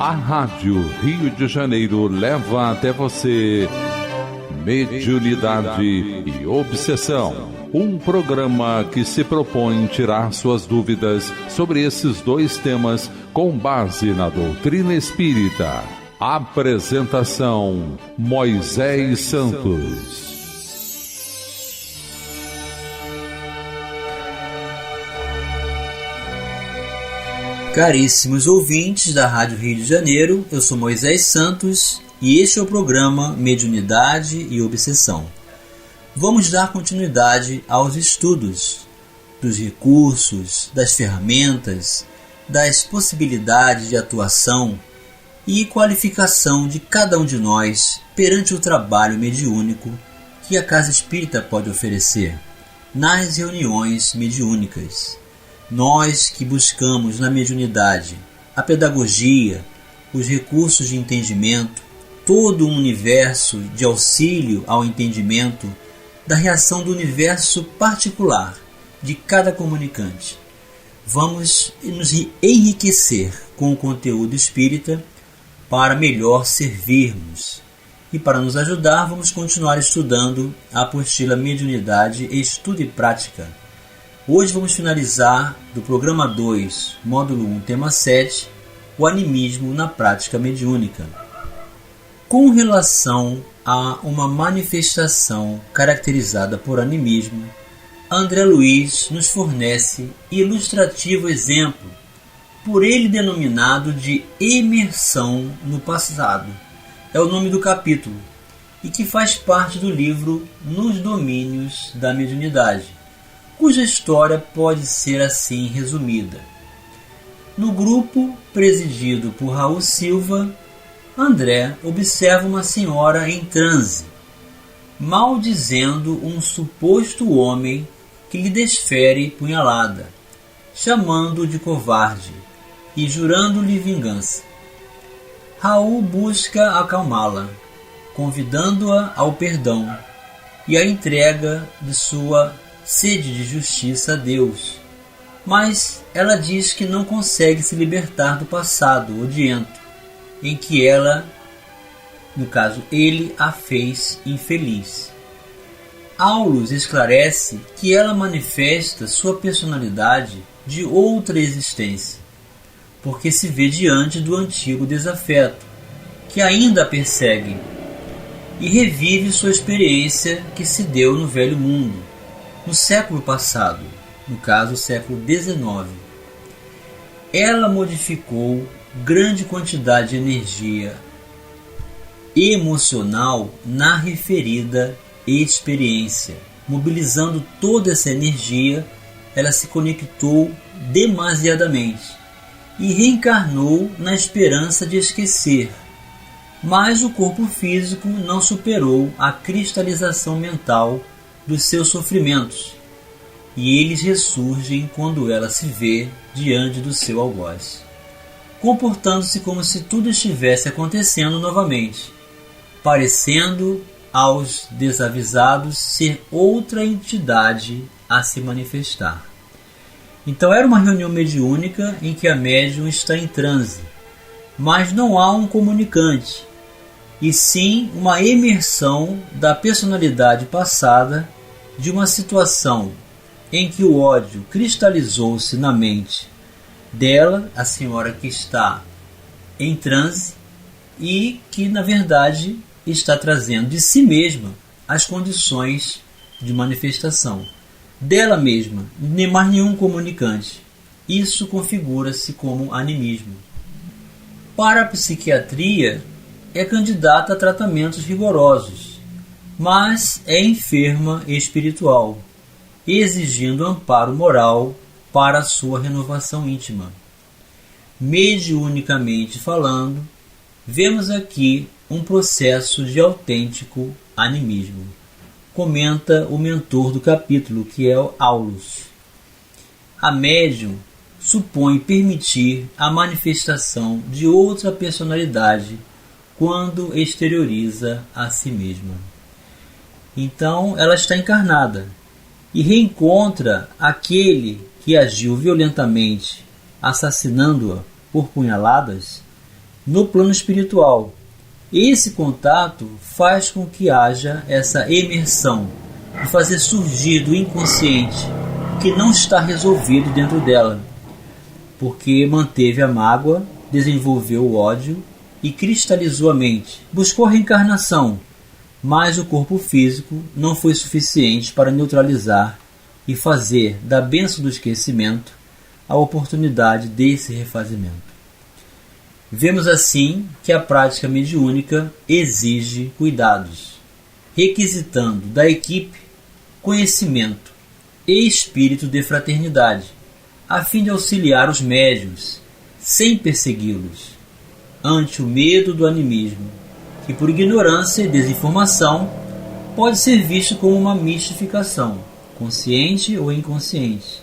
A Rádio Rio de Janeiro leva até você Mediunidade e Obsessão. Um programa que se propõe tirar suas dúvidas sobre esses dois temas com base na doutrina espírita. Apresentação: Moisés Santos. Caríssimos ouvintes da Rádio Rio de Janeiro, eu sou Moisés Santos e este é o programa Mediunidade e Obsessão. Vamos dar continuidade aos estudos dos recursos, das ferramentas, das possibilidades de atuação e qualificação de cada um de nós perante o trabalho mediúnico que a Casa Espírita pode oferecer nas reuniões mediúnicas. Nós que buscamos na mediunidade a pedagogia, os recursos de entendimento, todo um universo de auxílio ao entendimento da reação do universo particular de cada comunicante. Vamos nos enriquecer com o conteúdo espírita para melhor servirmos. E para nos ajudar, vamos continuar estudando a apostila Mediunidade, Estudo e Prática. Hoje vamos finalizar do programa 2, módulo 1, tema 7, o animismo na prática mediúnica. Com relação a uma manifestação caracterizada por animismo, André Luiz nos fornece ilustrativo exemplo, por ele denominado de imersão no passado. É o nome do capítulo, e que faz parte do livro Nos Domínios da Mediunidade, cuja história pode ser assim resumida. No grupo presidido por Raul Silva, André observa uma senhora em transe, maldizendo um suposto homem que lhe desfere punhalada, chamando-o de covarde e jurando-lhe vingança. Raul busca acalmá-la, convidando-a ao perdão e à entrega de sua sede de justiça a Deus, mas ela diz que não consegue se libertar do passado odiento, em que ela, no caso ele, a fez infeliz. Aulus esclarece que ela manifesta sua personalidade de outra existência, porque se vê diante do antigo desafeto, que ainda a persegue, e revive sua experiência que se deu no velho mundo, no século passado, no caso, o século XIX. Ela modificou grande quantidade de energia emocional na referida experiência. Mobilizando toda essa energia, ela se conectou demasiadamente e reencarnou na esperança de esquecer. Mas o corpo físico não superou a cristalização mental dos seus sofrimentos, e eles ressurgem quando ela se vê diante do seu algoz, comportando-se como se tudo estivesse acontecendo novamente, parecendo aos desavisados ser outra entidade a se manifestar. Então era uma reunião mediúnica em que a médium está em transe, mas não há um comunicante, e sim uma imersão da personalidade passada de uma situação em que o ódio cristalizou-se na mente dela, a senhora que está em transe, e que na verdade está trazendo de si mesma as condições de manifestação dela mesma, nem mais nenhum comunicante. Isso configura-se como animismo. Para a psiquiatria, é candidata a tratamentos rigorosos, mas é enferma espiritual, exigindo amparo moral para a sua renovação íntima. Mediunicamente falando, vemos aqui um processo de autêntico animismo. Comenta o mentor do capítulo, que é o Aulus. A médium supõe permitir a manifestação de outra personalidade quando exterioriza a si mesma. Então ela está encarnada e reencontra aquele que agiu violentamente, assassinando-a por punhaladas, no plano espiritual. Esse contato faz com que haja essa imersão de fazer surgir do inconsciente o que não está resolvido dentro dela, porque manteve a mágoa, desenvolveu o ódio e cristalizou a mente. Buscou a reencarnação, mas o corpo físico não foi suficiente para neutralizar e fazer da bênção do esquecimento a oportunidade desse refazimento. Vemos assim que a prática mediúnica exige cuidados, requisitando da equipe conhecimento e espírito de fraternidade, a fim de auxiliar os médiuns, sem persegui-los, ante o medo do animismo, que por ignorância e desinformação pode ser visto como uma mistificação, consciente ou inconsciente.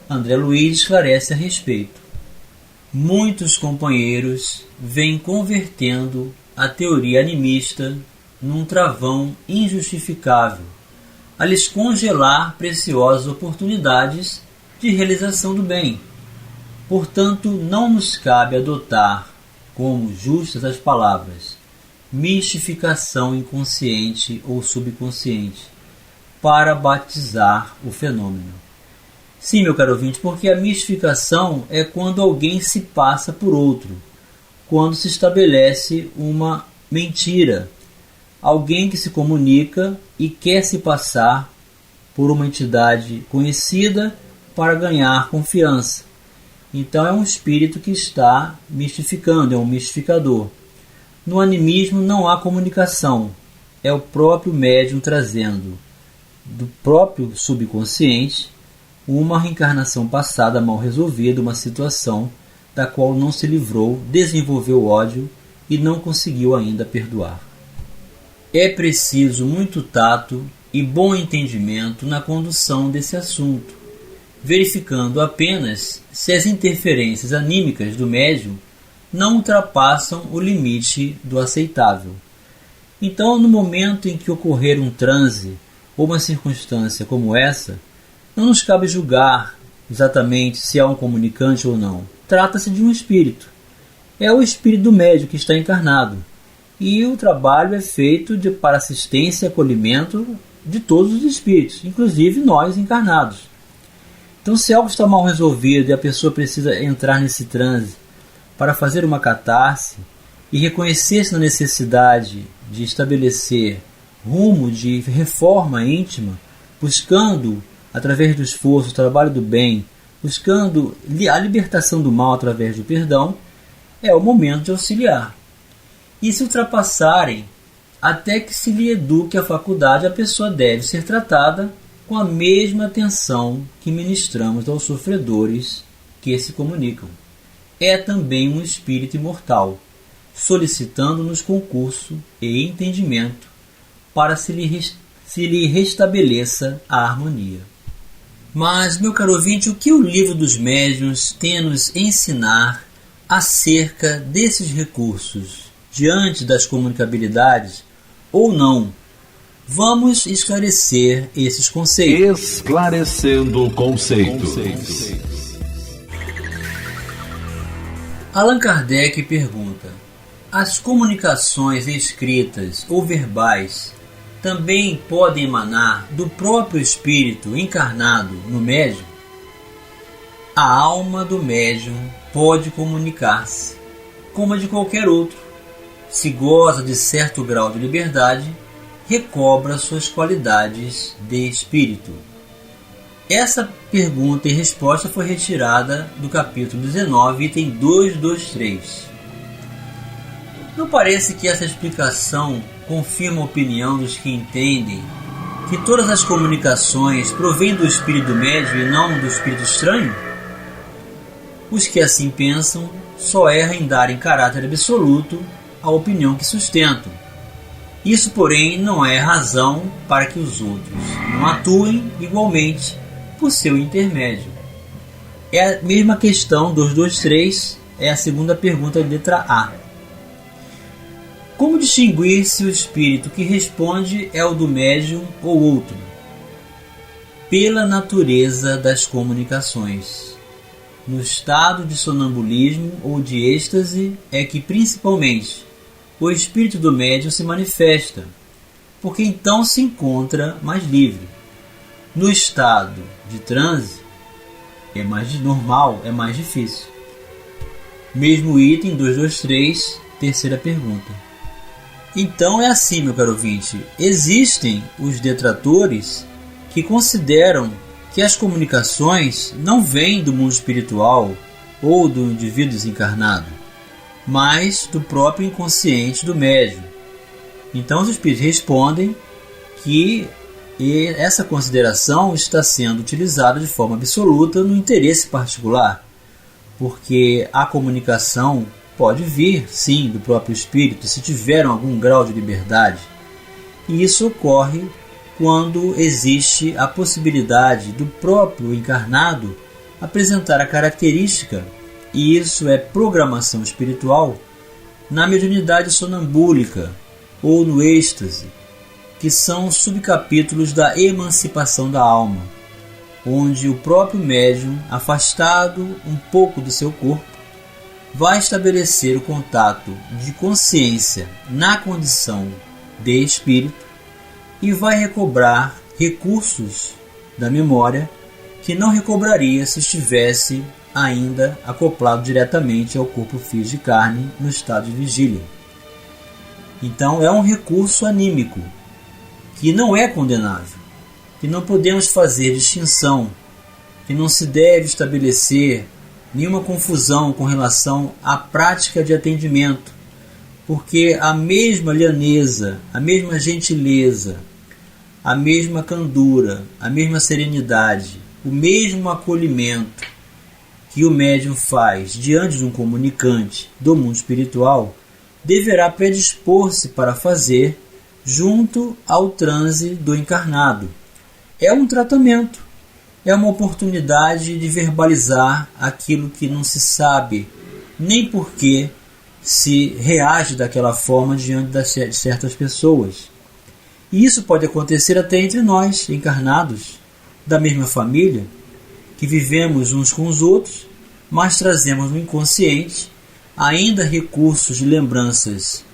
André Luiz esclarece a respeito. Muitos companheiros vêm convertendo a teoria animista num travão injustificável, a lhes congelar preciosas oportunidades de realização do bem. Portanto, não nos cabe adotar como justas as palavras mistificação inconsciente ou subconsciente para batizar o fenômeno. Sim, meu caro ouvinte, porque a mistificação é quando alguém se passa por outro, quando se estabelece uma mentira, alguém que se comunica e quer se passar por uma entidade conhecida para ganhar confiança. Então é um espírito que está mistificando, é um mistificador. No animismo não há comunicação, é o próprio médium trazendo do próprio subconsciente uma reencarnação passada mal resolvida, uma situação da qual não se livrou, desenvolveu ódio e não conseguiu ainda perdoar. É preciso muito tato e bom entendimento na condução desse assunto, verificando apenas se as interferências anímicas do médium não ultrapassam o limite do aceitável. Então, no momento em que ocorrer um transe ou uma circunstância como essa, não nos cabe julgar exatamente se há um comunicante ou não. Trata-se de um espírito. É o espírito do médium que está encarnado. E o trabalho é feito para assistência e acolhimento de todos os espíritos, inclusive nós encarnados. Então, se algo está mal resolvido e a pessoa precisa entrar nesse transe para fazer uma catarse e reconhecer-se na necessidade de estabelecer rumo de reforma íntima, buscando, através do esforço, o trabalho do bem, buscando a libertação do mal através do perdão, é o momento de auxiliar. E se ultrapassarem, até que se lhe eduque a faculdade, a pessoa deve ser tratada com a mesma atenção que ministramos aos sofredores que se comunicam. É também um espírito imortal, solicitando-nos concurso e entendimento para se lhe restabeleça a harmonia. Mas, meu caro ouvinte, o que o Livro dos Médiuns tem a nos ensinar acerca desses recursos diante das comunicabilidades ou não? Vamos esclarecer esses conceitos. Esclarecendo conceitos. Allan Kardec pergunta: as comunicações escritas ou verbais também podem emanar do próprio espírito encarnado no médium? A alma do médium pode comunicar-se, como a de qualquer outro. Se goza de certo grau de liberdade, recobra suas qualidades de espírito. Essa pergunta e resposta foi retirada do capítulo 19, item 223. Não parece que essa explicação confirma a opinião dos que entendem que todas as comunicações provêm do espírito médio e não do espírito estranho? Os que assim pensam só erram em dar em caráter absoluto a opinião que sustentam. Isso, porém, não é razão para que os outros não atuem igualmente por seu intermédio. É a mesma questão 223, é a segunda pergunta de letra A. Como distinguir se o espírito que responde é o do médium ou outro? Pela natureza das comunicações. no estado de sonambulismo ou de êxtase é que principalmente o espírito do médium se manifesta, porque então se encontra mais livre. No estado de transe é mais normal, é mais difícil. Mesmo item 223, terceira pergunta. Então é assim, meu caro ouvinte, existem os detratores que consideram que as comunicações não vêm do mundo espiritual ou do indivíduo desencarnado, mas do próprio inconsciente do médium. Então os espíritos respondem que essa consideração está sendo utilizada de forma absoluta no interesse particular, porque a comunicação pode vir, sim, do próprio espírito, se tiveram algum grau de liberdade. E isso ocorre quando existe a possibilidade do próprio encarnado apresentar a característica, e isso é programação espiritual, na mediunidade sonambúlica ou no êxtase, que são subcapítulos da emancipação da alma, onde o próprio médium, afastado um pouco do seu corpo, vai estabelecer o contato de consciência na condição de espírito e vai recobrar recursos da memória que não recobraria se estivesse ainda acoplado diretamente ao corpo físico de carne no estado de vigília. Então é um recurso anímico que não é condenável, que não podemos fazer distinção, que não se deve estabelecer nenhuma confusão com relação à prática de atendimento, porque a mesma lhaneza, a mesma gentileza, a mesma candura, a mesma serenidade, o mesmo acolhimento que o médium faz diante de um comunicante do mundo espiritual, deverá predispor-se para fazer junto ao transe do encarnado. É um tratamento, é uma oportunidade de verbalizar aquilo que não se sabe nem por que se reage daquela forma diante de certas pessoas. E isso pode acontecer até entre nós, encarnados, da mesma família, que vivemos uns com os outros, mas trazemos no inconsciente ainda recursos de lembranças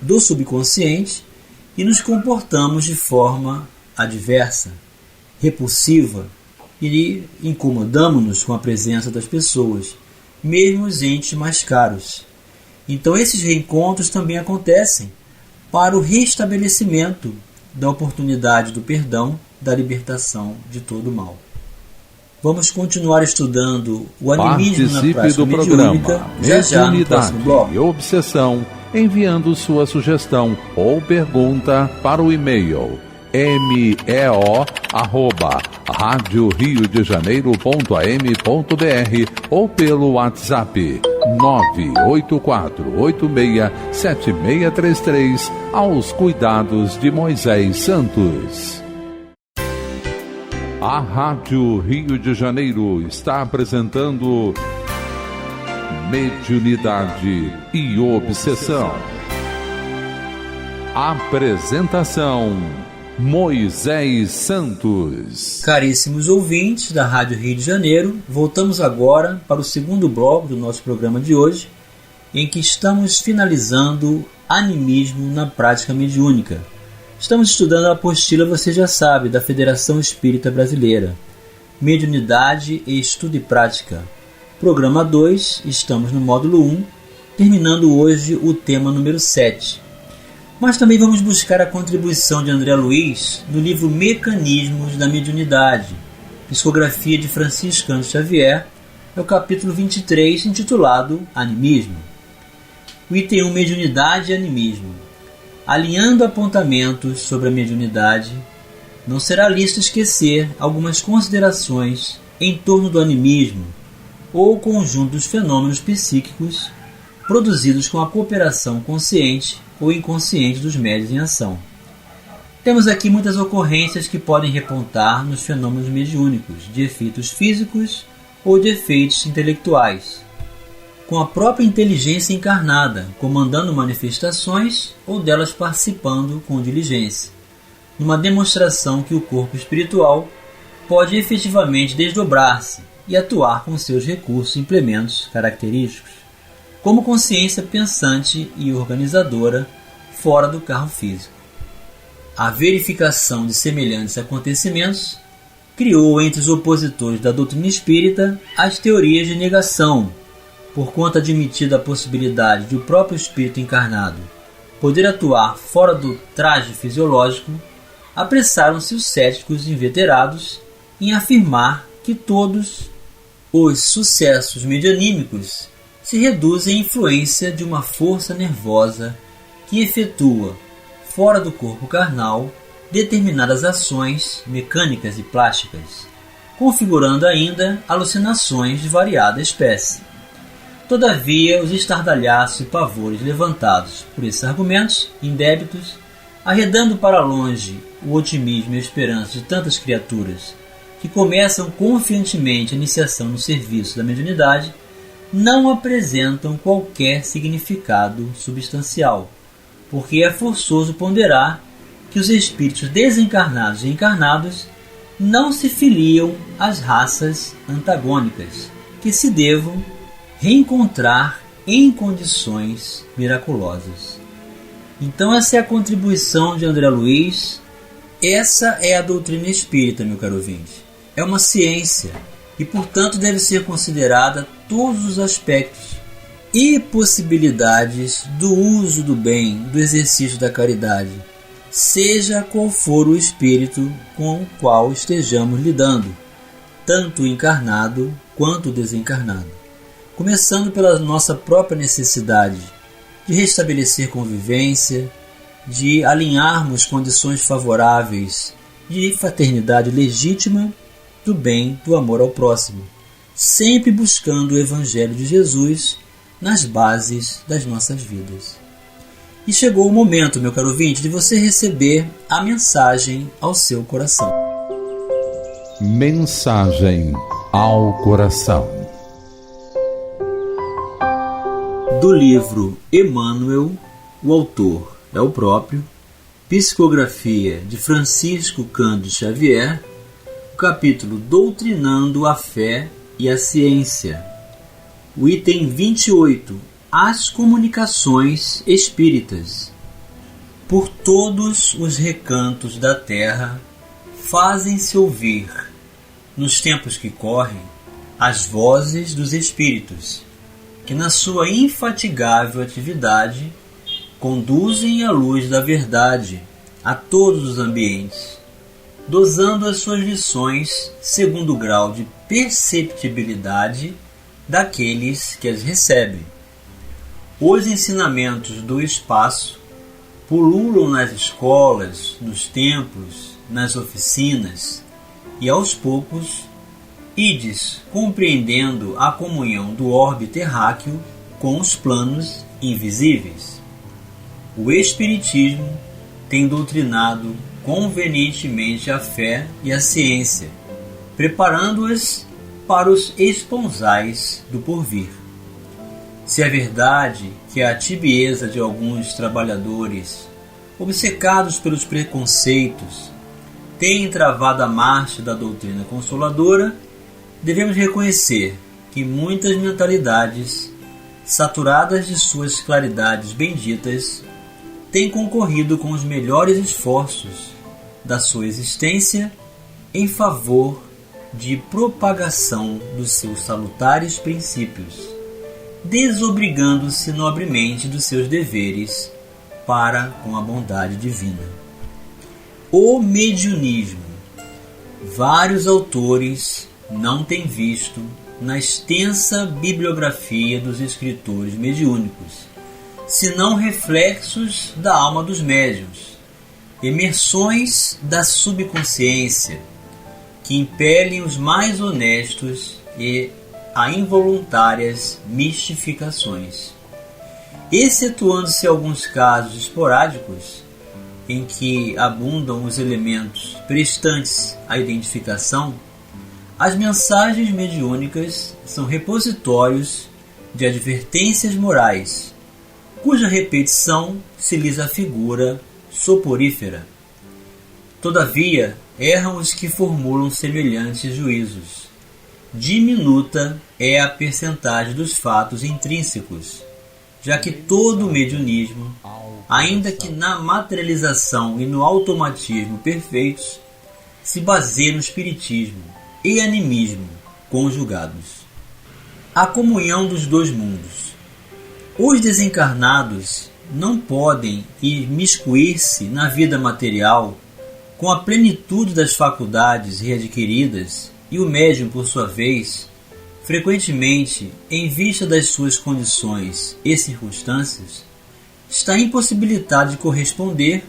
do subconsciente e nos comportamos de forma adversa, repulsiva, e incomodamos-nos com a presença das pessoas, mesmo os entes mais caros. Então esses reencontros também acontecem para o restabelecimento da oportunidade do perdão, da libertação de todo o mal. Vamos continuar estudando o animismo na prática mediúnica, já no próximo bloco. E obsessão, enviando sua sugestão ou pergunta para o e-mail meo@radioriodejaneiro.am.br ou pelo WhatsApp 984867633 aos cuidados de Moisés Santos. A Rádio Rio de Janeiro está apresentando Mediunidade e Obsessão. Apresentação: Moisés Santos. Caríssimos ouvintes da Rádio Rio de Janeiro, voltamos agora para o segundo bloco do nosso programa de hoje, em que estamos finalizando animismo na prática mediúnica. Estamos estudando a apostila, você já sabe, da Federação Espírita Brasileira, Mediunidade e Estudo e Prática. Programa 2, estamos no módulo 1, terminando hoje o tema número 7. Mas também vamos buscar a contribuição de André Luiz no livro Mecanismos da Mediunidade, psicografia de Franciscano Xavier, é o capítulo 23, intitulado Animismo. O item 1, Mediunidade e Animismo. Alinhando apontamentos sobre a mediunidade, não será lícito esquecer algumas considerações em torno do animismo, ou conjunto dos fenômenos psíquicos produzidos com a cooperação consciente ou inconsciente dos médiuns em ação. Temos aqui muitas ocorrências que podem repontar nos fenômenos mediúnicos, de efeitos físicos ou de efeitos intelectuais, com a própria inteligência encarnada, comandando manifestações ou delas participando com diligência, numa demonstração que o corpo espiritual pode efetivamente desdobrar-se e atuar com seus recursos e implementos característicos, como consciência pensante e organizadora fora do carro físico. A verificação de semelhantes acontecimentos criou entre os opositores da doutrina espírita as teorias de negação, por conta admitida a possibilidade de o próprio espírito encarnado poder atuar fora do traje fisiológico. Apressaram-se os céticos inveterados em afirmar que todos os sucessos medianímicos se reduzem à influência de uma força nervosa que efetua, fora do corpo carnal, determinadas ações mecânicas e plásticas, configurando ainda alucinações de variada espécie. Todavia, os estardalhaços e pavores levantados por esses argumentos indébitos, arredando para longe o otimismo e a esperança de tantas criaturas que começam confiantemente a iniciação no serviço da mediunidade, não apresentam qualquer significado substancial, porque é forçoso ponderar que os espíritos desencarnados e encarnados não se filiam às raças antagônicas, que se devam reencontrar em condições miraculosas. Então essa é a contribuição de André Luiz. Essa é a doutrina espírita, meu caro ouvinte. É uma ciência e, portanto, deve ser considerada todos os aspectos e possibilidades do uso do bem, do exercício da caridade, seja qual for o espírito com o qual estejamos lidando, tanto encarnado quanto desencarnado. Começando pela nossa própria necessidade de restabelecer convivência, de alinharmos condições favoráveis de fraternidade legítima, do bem, do amor ao próximo, sempre buscando o Evangelho de Jesus nas bases das nossas vidas. E chegou o momento, meu caro ouvinte, de você receber a mensagem ao seu coração. Mensagem ao coração. Do livro Emmanuel, o autor é o próprio, psicografia de Francisco Cândido Xavier, o capítulo Doutrinando a Fé e a Ciência, o item 28, As Comunicações Espíritas. Por todos os recantos da terra fazem-se ouvir, nos tempos que correm, as vozes dos espíritos, que na sua infatigável atividade conduzem a luz da verdade a todos os ambientes, dosando as suas lições segundo o grau de perceptibilidade daqueles que as recebem. Os ensinamentos do espaço pululam nas escolas, nos templos, nas oficinas, e aos poucos ides compreendendo a comunhão do orbe terráqueo com os planos invisíveis. O Espiritismo tem doutrinado convenientemente a fé e a ciência, preparando-as para os esponsais do porvir. Se é verdade que a tibieza de alguns trabalhadores, obcecados pelos preconceitos, tem travado a marcha da doutrina consoladora, devemos reconhecer que muitas mentalidades, saturadas de suas claridades benditas, têm concorrido com os melhores esforços da sua existência em favor de propagação dos seus salutares princípios, desobrigando-se nobremente dos seus deveres para com a bondade divina. O mediunismo. Vários autores não têm visto na extensa bibliografia dos escritores mediúnicos, senão reflexos da alma dos médiuns, emersões da subconsciência, que impelem os mais honestos e a involuntárias mistificações. Excetuando-se alguns casos esporádicos, em que abundam os elementos prestantes à identificação, as mensagens mediúnicas são repositórios de advertências morais, cuja repetição se lhes afigura soporífera. Todavia, erram os que formulam semelhantes juízos, diminuta é a percentagem dos fatos intrínsecos, já que todo o mediunismo, ainda que na materialização e no automatismo perfeitos, se baseia no espiritismo e animismo conjugados. A comunhão dos dois mundos. Os desencarnados não podem imiscuir-se na vida material com a plenitude das faculdades readquiridas, e o médium, por sua vez, frequentemente, em vista das suas condições e circunstâncias, está impossibilitado de corresponder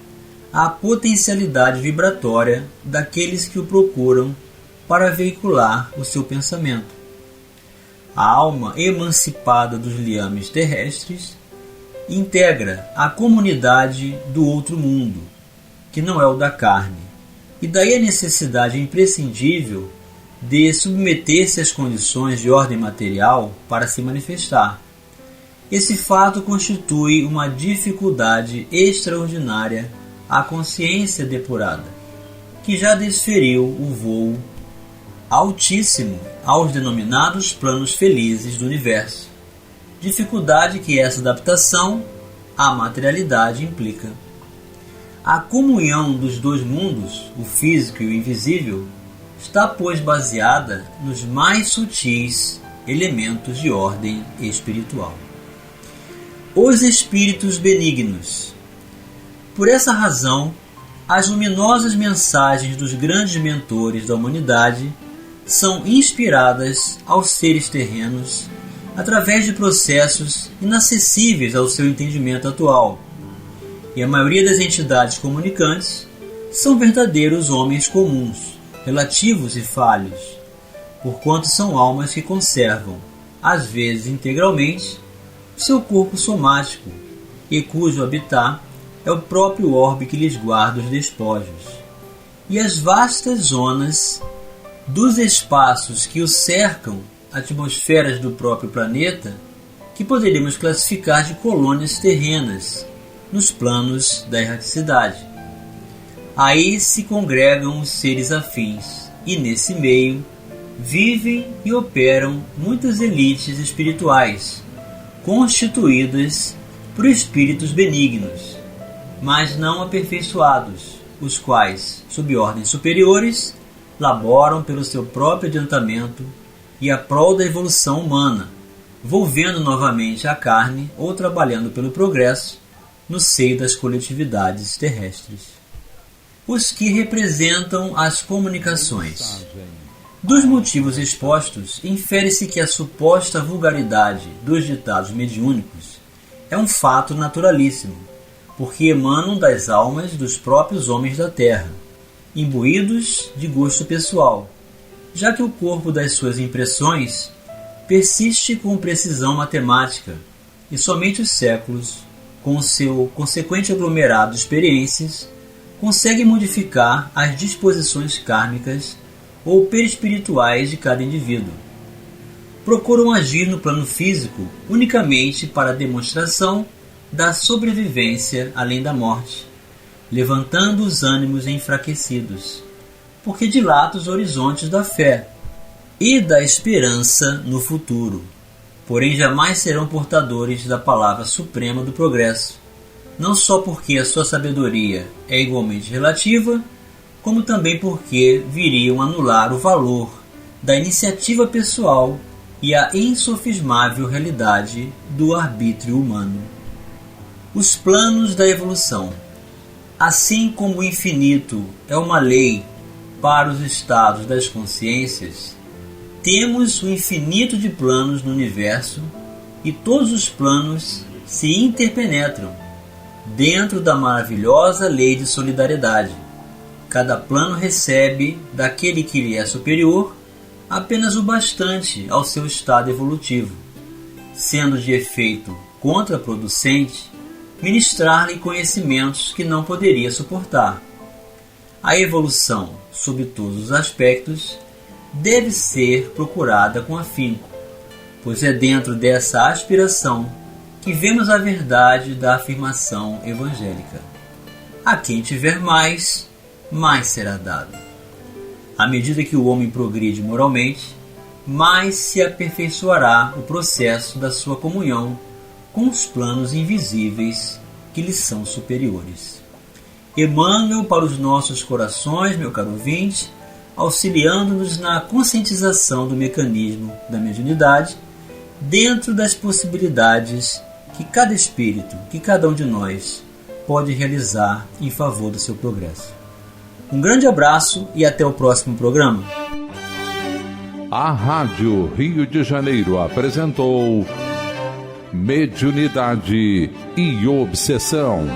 à potencialidade vibratória daqueles que o procuram para veicular o seu pensamento. A alma emancipada dos liames terrestres integra a comunidade do outro mundo, que não é o da carne, e daí a necessidade imprescindível de submeter-se às condições de ordem material para se manifestar. Esse fato constitui uma dificuldade extraordinária à consciência depurada, que já desferiu o voo altíssimo aos denominados planos felizes do universo, dificuldade que essa adaptação à materialidade implica. A comunhão dos dois mundos, o físico e o invisível, está, pois, baseada nos mais sutis elementos de ordem espiritual. Os espíritos benignos. Por essa razão, as luminosas mensagens dos grandes mentores da humanidade são inspiradas aos seres terrenos através de processos inacessíveis ao seu entendimento atual, e a maioria das entidades comunicantes são verdadeiros homens comuns, relativos e falhos, porquanto são almas que conservam, às vezes integralmente, seu corpo somático, e cujo habitat é o próprio orbe que lhes guarda os despojos, e as vastas zonas dos espaços que o cercam, atmosferas do próprio planeta, que poderíamos classificar de colônias terrenas, nos planos da erraticidade. Aí se congregam os seres afins, e nesse meio vivem e operam muitas elites espirituais, constituídas por espíritos benignos, mas não aperfeiçoados, os quais, sob ordens superiores, laboram pelo seu próprio adiantamento e a prol da evolução humana, volvendo novamente a carne ou trabalhando pelo progresso no seio das coletividades terrestres. Os que representam as comunicações. Dos motivos expostos, infere-se que a suposta vulgaridade dos ditados mediúnicos é um fato naturalíssimo, porque emanam das almas dos próprios homens da terra, imbuídos de gosto pessoal, já que o corpo das suas impressões persiste com precisão matemática, e somente os séculos, com o seu consequente aglomerado de experiências, conseguem modificar as disposições kármicas ou perispirituais de cada indivíduo. Procuram agir no plano físico unicamente para a demonstração da sobrevivência além da morte, levantando os ânimos enfraquecidos, porque dilata os horizontes da fé e da esperança no futuro, porém jamais serão portadores da palavra suprema do progresso, não só porque a sua sabedoria é igualmente relativa, como também porque viriam anular o valor da iniciativa pessoal e a insofismável realidade do arbítrio humano. Os planos da evolução. Assim como o infinito é uma lei para os estados das consciências, temos o infinito de planos no universo e todos os planos se interpenetram dentro da maravilhosa lei de solidariedade. Cada plano recebe daquele que lhe é superior apenas o bastante ao seu estado evolutivo, sendo de efeito contraproducente ministrar-lhe conhecimentos que não poderia suportar. A evolução, sob todos os aspectos, deve ser procurada com afinco, pois é dentro dessa aspiração que vemos a verdade da afirmação evangélica. A quem tiver mais, mais será dado. À medida que o homem progride moralmente, mais se aperfeiçoará o processo da sua comunhão com os planos invisíveis que lhe são superiores. Emmanuel para os nossos corações, meu caro ouvinte, auxiliando-nos na conscientização do mecanismo da mediunidade, dentro das possibilidades que cada espírito, que cada um de nós pode realizar em favor do seu progresso. Um grande abraço e até o próximo programa. A Rádio Rio de Janeiro apresentou Mediunidade e Obsessão.